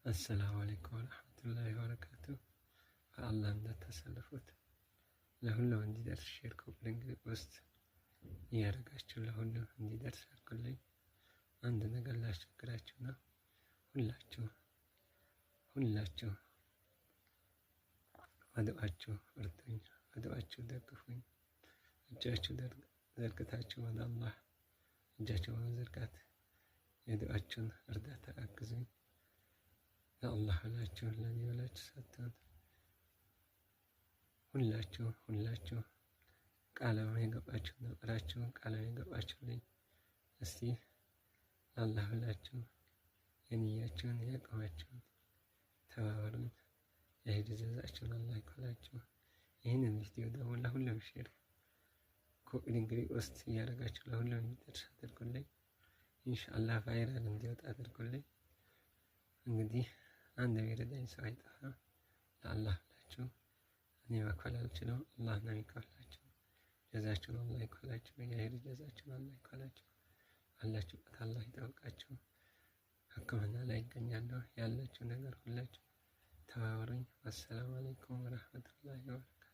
አሰላሙ አለይኩም ወረህመቱላሂ ወበረካቱ። በአላህ እንዳታሳልፉት ለሁሉም እንዲደርስ ሼር ኮፕሊንግ ፖስት እያደረጋችሁ ለሁሉም እንዲደርስ አድርጉልኝ። አንድ ነገር ላስቸግራችሁ ነው። ሁላችሁ በዱዓችሁ እርዱኝ፣ በዱዓችሁ ደግፉኝ። እጃችሁ ዘርግታችሁ ወደ አላህ እጃችሁ በመዘርጋት የዱዓችሁን እርዳታ አግዙኝ። ለአላህ ብላችሁ ለኔ ብላችሁ ሳትሆን ሁላችሁ ቃለም የገባችሁ ነበራችሁ፣ ቃለም የገባችሁልኝ እስቲ ለአላህ ብላችሁ የንያችሁን ያቆማችሁን ተባበሩኝ። የሂድ ጀዛችሁን አላህ ይክፈላችሁ። ይህንን ቪዲዮ ደግሞ ለሁሉም ሼር ኮፒ ፖስት እያደረጋችሁ ለሁሉም እንዲደርስ አድርጉልኝ። ኢንሻአላህ ቫይራል እንዲወጣ አድርጉልኝ። እንግዲህ አንድ የሚረዳኝ ሰው አይጠፋም። ለአላህ ብላችሁ እኔ መክፈል አልችልም፣ አላህ ነው የሚከፍላችሁ። ጀዛችሁን አላህ ይክፈላችሁ። የሂድ ጀዛችሁን አላህ ይክፈላችሁ። ባላችሁበት አላህ ይጠብቃችሁ። ሕክምና ላይ ይገኛለሁ። ያላችሁ ነገር ሁላችሁ ተባበሩኝ። አሰላሙ አለይኩም ወረህመቱላሂ ወበረካቱ።